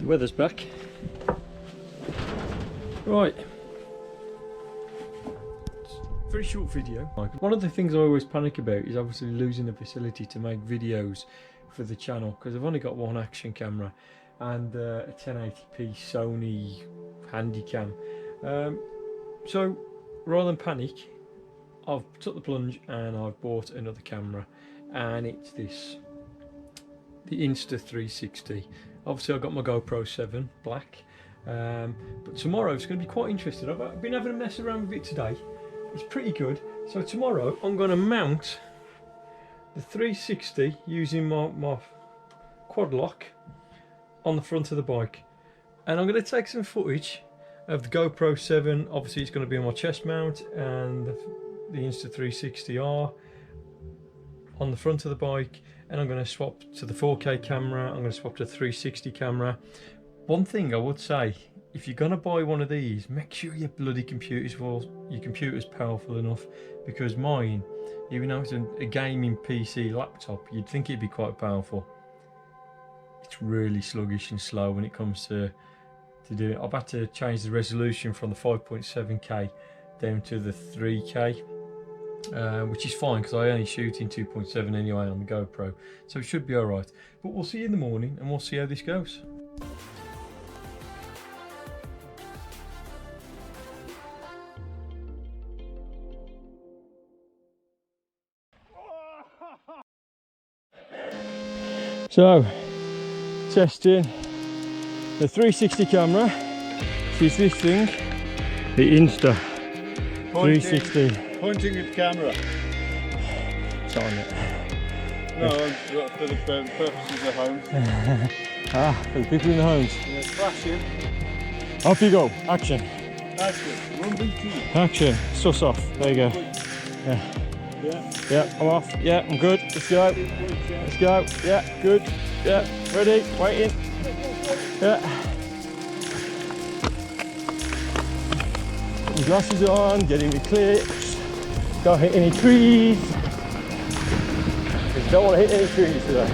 The weather's back. Right. Very short video. One of the things I always panic about is obviously losing the facility to make videos for the channel, because I've only got one action camera and a 1080p Sony Handycam. So rather than panic, I've took the plunge and I've bought another camera, and it's the Insta 360. Obviously I've got my GoPro 7 black, but tomorrow it's going to be quite interesting. I've been having a mess around with it today. It's pretty good. So tomorrow I'm going to mount the 360 using my quad lock on the front of the bike, and I'm going to take some footage of the GoPro 7. Obviously it's going to be on my chest mount, and the Insta 360R on the front of the bike, and I'm going to swap to the 4K camera. I'm going to swap to the 360 camera. One thing I would say, if you're going to buy one of these, make sure your computer's powerful enough, because mine, even though it's a gaming PC laptop, you'd think it'd be quite powerful. It's really sluggish and slow when it comes to do it. I've had to change the resolution from the 5.7K down to the 3K, which is fine because I only shoot in 2.7 anyway on the GoPro, so it should be alright. But we'll see you in the morning and we'll see how this goes. So, testing the 360 camera. This is this thing, the Insta 360. Pointing at camera. It's on it. No, for the purposes of home. For the people in the homes. Yeah, flashing. Off you go. Action. Action. 1v2. Action. Suss off. There you go. Yeah. Yeah, I'm off. Yeah, I'm good. Let's go. Let's go. Yeah, good. Yeah, ready. Waiting. Yeah. Put my glasses on, getting my clips. Don't hit any trees. Just don't want to hit any trees today.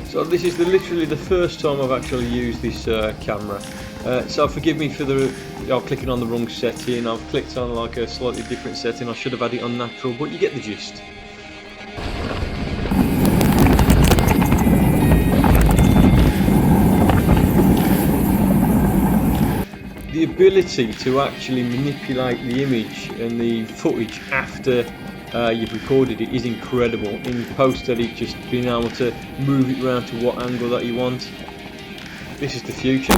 So this is literally the first time I've actually used this camera. So forgive me for clicking on the wrong setting. I've clicked on like a slightly different setting. I should have had it on natural, but you get the gist. The ability to actually manipulate the image and the footage after you've recorded it is incredible. In post-edit, just being able to move it around to what angle that you want. This is the future.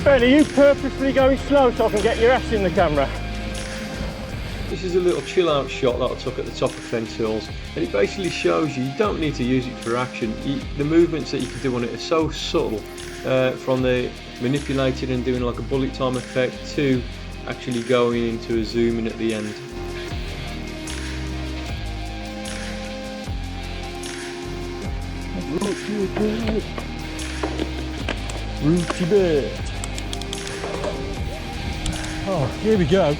Ben, are you purposely going slow so I can get your ass in the camera? This is a little chill out shot that I took at the top of Fence Hills, and it basically shows you don't need to use it for action. The movements that you can do on it are so subtle, from the manipulating and doing like a bullet time effect to actually going into a zoom in at the end. Rooty bird. Oh, here we go.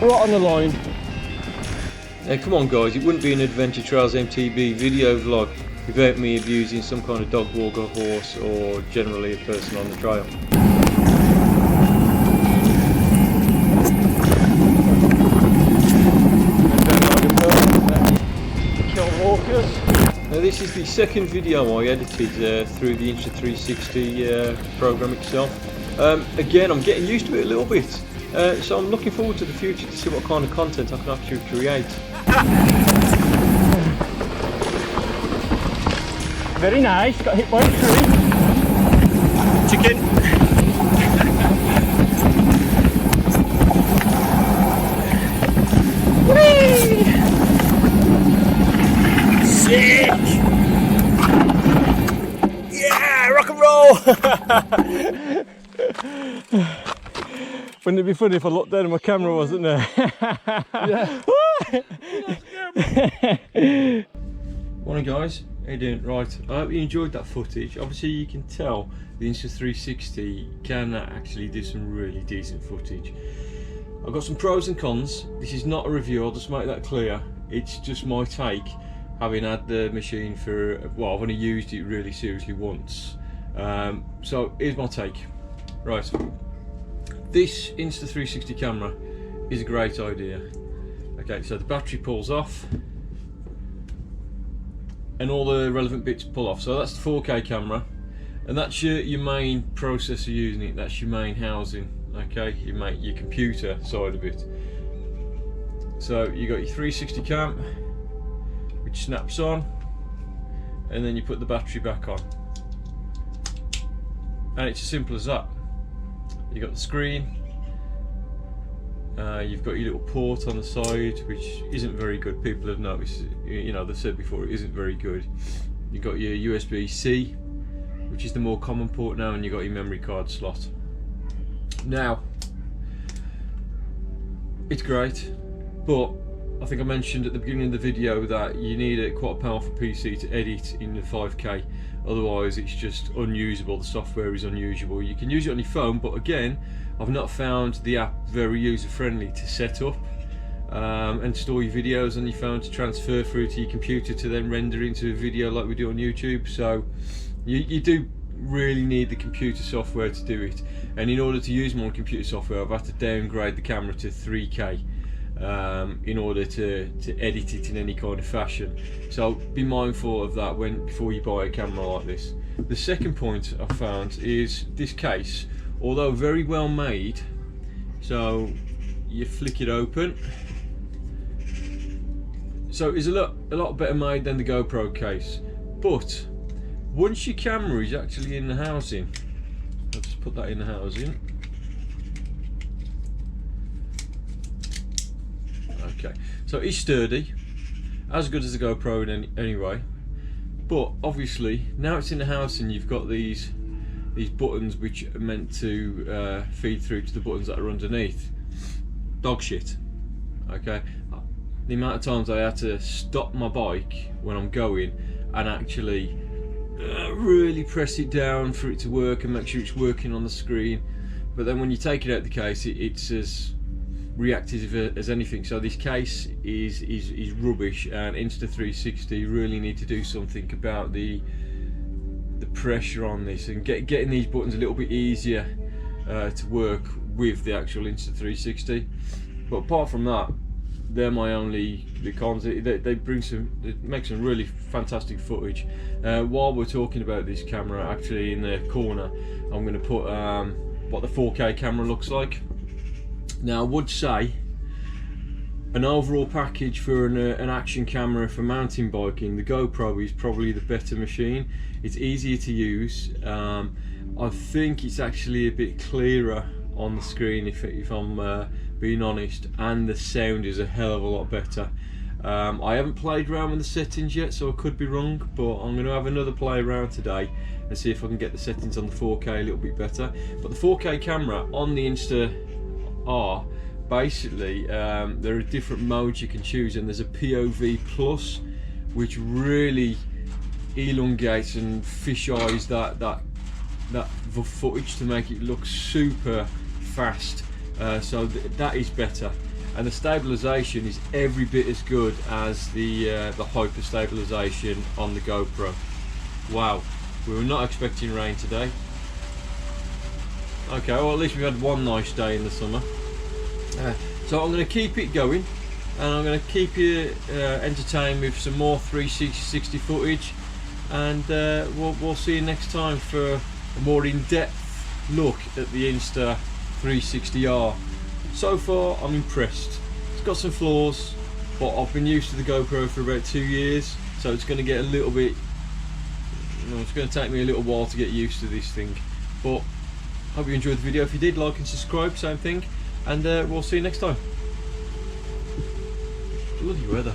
Right on the line. Now come on guys, it wouldn't be an Adventure Trails MTB video vlog without me abusing some kind of dog walker, horse, or generally a person on the trail. Kill walkers. Now this is the second video I edited through the Insta 360 program itself. Again, I'm getting used to it a little bit, so I'm looking forward to the future to see what kind of content I can actually create. Very nice, got hit by a tree. Chicken. Whee! Sick! Yeah, rock and roll! Wouldn't it be funny if I looked down and my camera wasn't there? Yeah. Morning guys, how you doing? Right, I hope you enjoyed that footage. Obviously you can tell the Insta360 can actually do some really decent footage. I've got some pros and cons. This is not a review, I'll just make that clear. It's just my take, having had the machine for, well, I've only used it really seriously once. So here's my take. Right, this Insta360 camera is a great idea. Okay, so the battery pulls off and all the relevant bits pull off. So that's the 4K camera, and that's your main processor using it. That's your main housing. Okay, your computer side of it. So you got your 360 cam, which snaps on, and then you put the battery back on, and it's as simple as that. You got the screen. You've got your little port on the side, which isn't very good. People have noticed, you know, they've said before it isn't very good. You've got your USB-C, which is the more common port now, and you've got your memory card slot. Now, it's great, but I think I mentioned at the beginning of the video that you need a quite a powerful PC to edit in the 5K, otherwise it's just unusable. The software is unusable. You can use it on your phone, but again, I've not found the app very user friendly to set up and store your videos on your phone to transfer through to your computer to then render into a video like we do on YouTube. So you do really need the computer software to do it, and in order to use my computer software I've had to downgrade the camera to 3K in order to edit it in any kind of fashion. So be mindful of that before you buy a camera like this. The second point I found is this case, although very well made, so you flick it open, so it's a lot better made than the GoPro case, but once your camera is actually in the housing, I'll just put that in the housing. Okay, so it's sturdy, as good as the GoPro anyway, but obviously now it's in the housing, you've got these buttons which are meant to feed through to the buttons that are underneath. Dog shit. Okay, the amount of times I had to stop my bike when I'm going and actually really press it down for it to work and make sure it's working on the screen, but then when you take it out of the case it's as reactive as anything. So this case is rubbish, and Insta360 really need to do something about the pressure on this and getting these buttons a little bit easier to work with the actual Insta360. But apart from that, they're my only cons. They make some really fantastic footage. While we're talking about this camera, actually in the corner I'm going to put what the 4K camera looks like. Now I would say an overall package for an action camera for mountain biking, the GoPro is probably the better machine. It's easier to use. I think it's actually a bit clearer on the screen if I'm being honest, and the sound is a hell of a lot better. I haven't played around with the settings yet, so I could be wrong, but I'm going to have another play around today and see if I can get the settings on the 4K a little bit better. But the 4K camera on the Insta are basically there are different modes you can choose, and there's a POV plus, which really elongates and fisheyes that footage to make it look super fast. So that is better, and the stabilization is every bit as good as the hyper stabilization on the GoPro. Wow, we were not expecting rain today. Okay, well at least we've had one nice day in the summer. So I'm going to keep it going, and I'm going to keep you entertained with some more 360 footage, and we'll see you next time for a more in-depth look at the Insta360R. So far I'm impressed. It's got some flaws, but I've been used to the GoPro for about 2 years, so it's going to get a little bit, it's going to take me a little while to get used to this thing. But hope you enjoyed the video. If you did, like and subscribe, same thing, and we'll see you next time. Bloody weather.